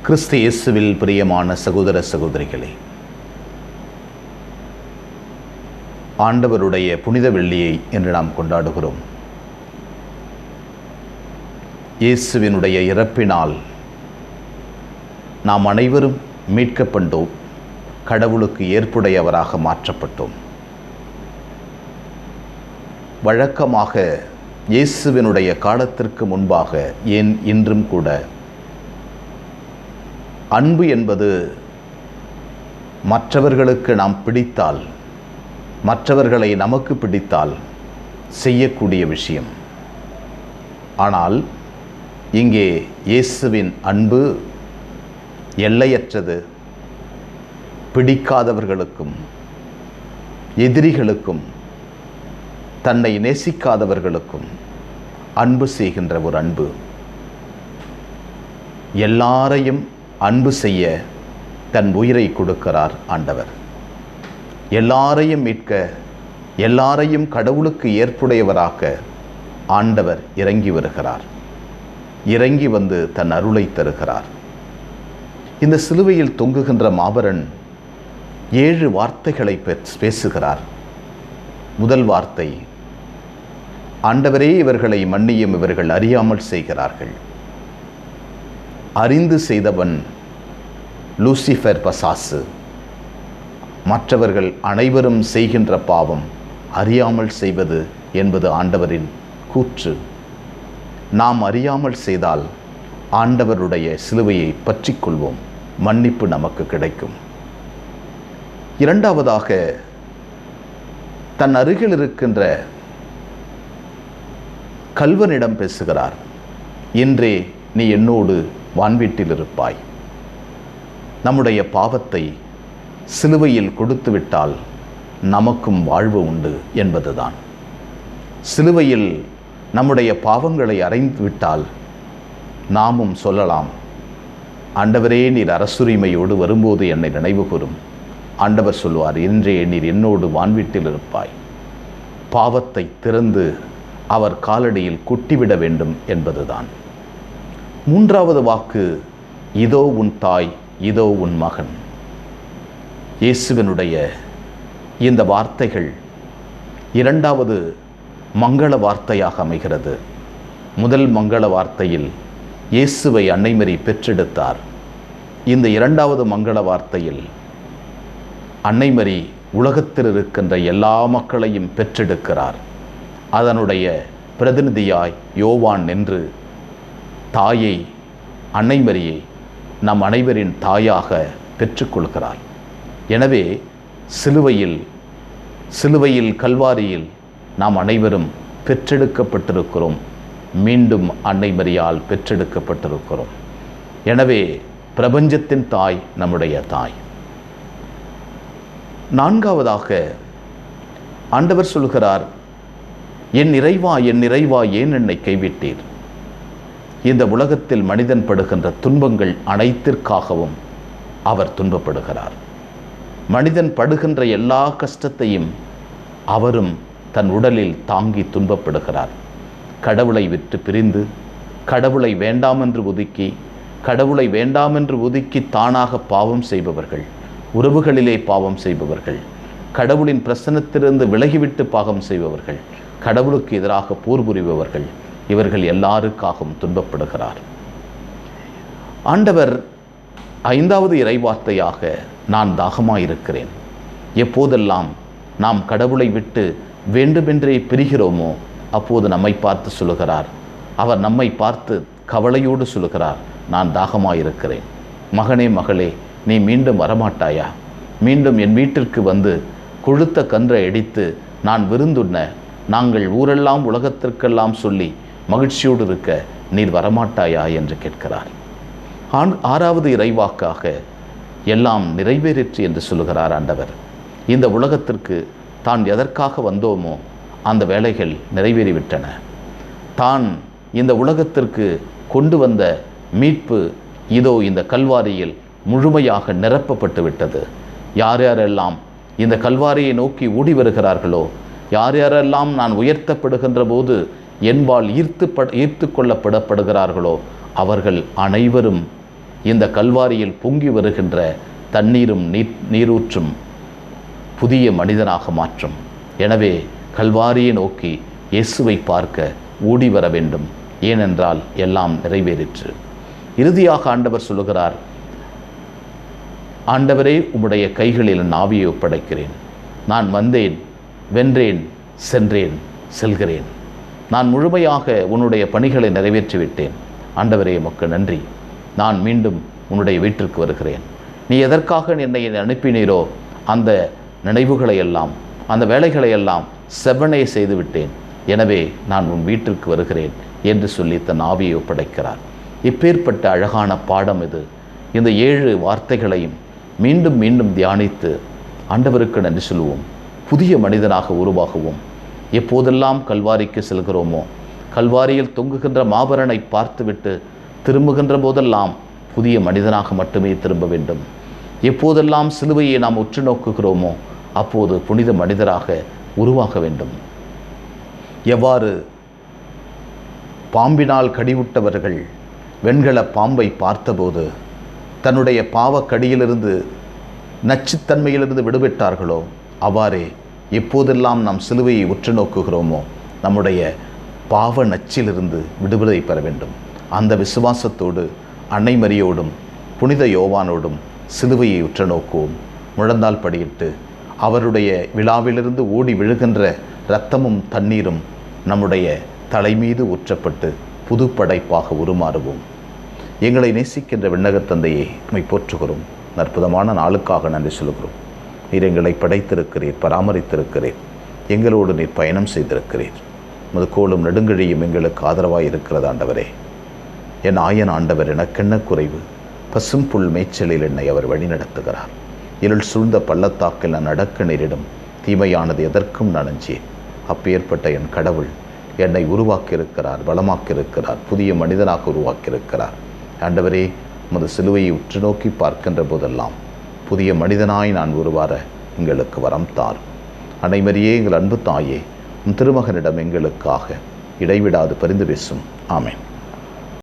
கிறிஸ்து இயேசுவில் பிரியமான சகோதர சகோதரிகளே, ஆண்டவருடைய புனித வெள்ளியை இன்று நாம் கொண்டாடுகிறோம். இயேசுவினுடைய இறப்பினால் நாம் அனைவரும் மீட்கப்பட்டோம், கடவுளுக்கு ஏற்புடையவராக மாற்றப்பட்டோம். வழக்கமாக இயேசுவினுடைய காலத்திற்கு முன்பாக, ஏன் இன்றும் கூட, அன்பு என்பது மற்றவர்களுக்கு நாம் பிடித்தால், மற்றவர்களை நமக்கு பிடித்தால் செய்யக்கூடிய விஷயம். ஆனால் இங்கே இயேசுவின் அன்பு எல்லையற்றது. பிடிக்காதவர்களுக்கும் எதிரிகளுக்கும் தன்னை நேசிக்காதவர்களுக்கும் அன்பு செய்கின்ற ஒரு அன்பு. எல்லாரையும் அன்பு செய்ய தன் உயிரை கொடுக்கிறார் ஆண்டவர். எல்லாரையும் மீட்க, எல்லாரையும் கடவுளுக்கு ஏற்புடையவராக ஆண்டவர் இறங்கி வருகிறார். இறங்கி வந்து தன் அருளை தருகிறார். இந்த சிலுவையில் தொங்குகின்ற மாபரன் 7 வார்த்தைகளை பேசுகிறார். முதல் வார்த்தை, ஆண்டவரே, இவர்களை மன்னியும், இவர்கள் அறியாமல் செய்கிறார்கள். அறிந்து செய்தவன் லூசிஃபர் பசாசு. மற்றவர்கள் அனைவரும் செய்கின்ற பாவம் அறியாமல் செய்வது என்பது ஆண்டவரின் கூற்று. நாம் அறியாமல் செய்தால் ஆண்டவருடைய சிலுவையை பற்றிக் கொள்வோம், மன்னிப்பு நமக்கு கிடைக்கும். இரண்டாவதாக, தன் அருகில் இருக்கின்ற கல்வனிடம் பேசுகிறார். இன்றே நீ என்னோடு வான்வீட்டில் இருப்பாய். நம்முடைய பாவத்தை சிலுவையில் கொடுத்து விட்டால் நமக்கும் வாழ்வு உண்டு என்பதுதான். சிலுவையில் நம்முடைய பாவங்களை அறைந்து விட்டால் நாமும் சொல்லலாம், ஆண்டவரே, நீர் அரசுரிமையோடு வரும்போது என்னை நினைவு கூரும். ஆண்டவர் சொல்வார், இன்றே நீர் என்னோடு வான்வீட்டில் இருப்பாய். பாவத்தை திறந்து அவர் காலடியில் கொட்டிவிட வேண்டும் என்பதுதான். மூன்றாவது வாக்கு, இதோ உன் தாய், இதோ உன் மகன். இயேசுவினுடைய இந்த வார்த்தைகள் இரண்டாவது மங்கள வார்த்தையாக அமைகிறது. முதல் மங்கள வார்த்தையில் இயேசுவை அன்னைமரி பெற்றெடுத்தார். இந்த இரண்டாவது மங்கள வார்த்தையில் அன்னைமரி உலகத்தில் இருக்கின்ற எல்லா மக்களையும் பெற்றெடுக்கிறார். அதனுடைய பிரதிநிதியாய் யோவான் நின்று தாயை, அன்னைமரியை நம் அனைவரின் தாயாக பெற்றுக்கொள்கிறார். எனவே சிலுவையில் கல்வாரியில் நாம் அனைவரும் பெற்றெடுக்கப்பட்டிருக்கிறோம். மீண்டும் அன்னைமரியால் பெற்றெடுக்கப்பட்டிருக்கிறோம். எனவே பிரபஞ்சத்தின் தாய் நம்முடைய தாய். நான்காவதாக ஆண்டவர் சொல்கிறார், என் இறைவா, என் இறைவா, ஏன் என்னை கைவிட்டீர்? இந்த உலகத்தில் மனிதன் படுகின்ற துன்பங்கள் அனைத்திற்காகவும் அவர் துன்பப்படுகிறார். மனிதன் படுகின்ற எல்லா கஷ்டத்தையும் அவரும் தன் உடலில் தாங்கி துன்பப்படுகிறார். கடவுளை விட்டு பிரிந்து, கடவுளை வேண்டாமென்று ஒதுக்கி தானாக பாவம் செய்பவர்கள், உறவுகளிலே பாவம் செய்பவர்கள், கடவுளின் பிரசன்னத்திலிருந்து விலகிவிட்டு பாவம் செய்பவர்கள், கடவுளுக்கு எதிராக போர் புரிபவர்கள், இவர்கள் எல்லாருக்காகவும் துன்பப்படுகிறார். ஆண்டவர் ஐந்தாவது இறைவார்த்தையாக, நான் தாகமாயிருக்கிறேன். எப்போதெல்லாம் நாம் கடவுளை விட்டு வேண்டுமென்றே பிரிகிறோமோ அப்போது நம்மை பார்த்து சொல்லுகிறார், அவர் நம்மை பார்த்து கவலையோடு சொல்லுகிறார், நான் தாகமாயிருக்கிறேன். மகனே, மகளே, நீ மீண்டும் வரமாட்டாயா? மீண்டும் என் வீட்டிற்கு வந்து கொழுத்த கன்றை அடித்து நான் விருந்துண்ண, நாங்கள் ஊரெல்லாம் உலகத்திற்கெல்லாம் சொல்லி மகிழ்ச்சியோடு இருக்க நீர் வரமாட்டாயா என்று கேட்கிறார். ஆறாவது இறைவாக்காக, எல்லாம் நிறைவேறிற்று என்று சொல்லுகிறார் ஆண்டவர். இந்த உலகத்திற்கு தான் எதற்காக வந்தோமோ அந்த வேலைகள் நிறைவேறிவிட்டன. தான் இந்த உலகத்திற்கு கொண்டு வந்த மீட்பு இதோ இந்த கல்வாரியில் முழுமையாக நிரப்பப்பட்டு விட்டது. யார் யாரெல்லாம் இந்த கல்வாரியை நோக்கி ஓடி வருகிறார்களோ, யார் யாரெல்லாம் நான் உயர்த்தப்படுகின்ற போது என்பால் ஈர்த்து கொள்ளப்படுகிறார்களோ அவர்கள் அனைவரும் இந்த கல்வாரியில் பொங்கி வருகின்ற தண்ணீரும் நீரூற்றும் புதிய மனிதனாக மாற்றும். எனவே கல்வாரியை நோக்கி இயேசுவை பார்க்க ஓடி வர வேண்டும். ஏனென்றால் எல்லாம் நிறைவேறிற்று. இறுதியாக ஆண்டவர் சொல்லுகிறார், ஆண்டவரே, உம்முடைய கைகளில் என் ஆவியை ஒப்படைக்கிறேன். நான் வந்தேன், வென்றேன், சென்றேன், செல்கிறேன். நான் முழுமையாக உன்னுடைய பணிகளை நிறைவேற்றிவிட்டேன். ஆண்டவரே, உமக்கு நன்றி. நான் மீண்டும் உன்னுடைய வீட்டிற்கு வருகிறேன். நீ எதற்காக என்னை அனுப்பினீரோ அந்த நினைவுகளை எல்லாம், அந்த வேலைகளை எல்லாம் செவ்வனே செய்துவிட்டேன். எனவே நான் உன் வீட்டிற்கு வருகிறேன் என்று சொல்லி தன் ஆவியை ஒப்படைக்கிறார். இப்பேற்பட்ட அழகான பாடம் இது. இந்த 7 வார்த்தைகளையும் மீண்டும் மீண்டும் தியானித்து ஆண்டவருக்கு நன்றி சொல்லுவோம். புதிய மனிதனாக உருவாகுவோம். எப்போதெல்லாம் கல்வாரிக்கு செல்கிறோமோ, கல்வாரியில் தொங்குகின்ற மாபரனை பார்த்துவிட்டு திரும்புகின்ற போதெல்லாம் புதிய மனிதனாக மட்டுமே திரும்ப வேண்டும். எப்போதெல்லாம் சிலுவையை நாம் உற்று நோக்குகிறோமோ அப்போது புனித மனிதராக உருவாக வேண்டும். எவ்வாறு பாம்பினால் கடிவுட்டவர்கள் வெண்கல பாம்பை பார்த்தபோது தன்னுடைய பாவக்கடியிலிருந்து, நச்சுத்தன்மையிலிருந்து விடுபட்டார்களோ, அவ்வாறே எப்போதெல்லாம் நாம் சிலுவையை உற்று நோக்குகிறோமோ நம்முடைய பாவ நச்சிலிருந்து விடுதலை பெற வேண்டும். அந்த விசுவாசத்தோடு அன்னை மரியோடும் புனித யோவானோடும் சிலுவையை உற்று நோக்குவோம். முழந்தால் படியிட்டு அவருடைய விழாவிலிருந்து ஓடி விழுகின்ற இரத்தமும் தண்ணீரும் நம்முடைய தலைமீது ஊற்றப்பட்டு புது படைப்பாக உருமாறுவோம். எங்களை நேசிக்கின்ற விண்ணகத் தந்தையை உம்மை போற்றுகிறோம். அற்புதமான நாளுக்காக நன்றி சொல்கிறோம். நீர் எங்களை படைத்திருக்கிறீர், பராமரித்திருக்கிறீர், எங்களோடு நீர் பயணம் செய்திருக்கிறீர். முதுகோளும் நெடுங்கழியும் எங்களுக்கு ஆதரவாக இருக்கிறது. ஆண்டவரே, என் ஆயன் ஆண்டவர், எனக்கென்ன குறைவு? பசும் புல் மேய்ச்சலில் என்னை அவர் வழி நடத்துகிறார். இருள் சூழ்ந்த பள்ளத்தாக்கில் நான் நடக்க நேரிடும். தீமையானது எதற்கும் நான் அஞ்சேன். அப்பேற்பட்ட என் கடவுள் என்னை உருவாக்கியிருக்கிறார், வளமாக்கியிருக்கிறார், புதிய மனிதனாக உருவாக்கியிருக்கிறார். ஆண்டவரே, உமது சிலுவையை உற்று நோக்கி பார்க்கின்ற போதெல்லாம் புதிய மனிதனாய் நான் உருவார எங்களுக்கு வரம் தாரும். அன்னை மரியே, எங்கள் அன்பு தாயே, உம் திருமகனிடம் எங்களுக்காக இடைவிடாது பரிந்து பேசும். ஆமென்.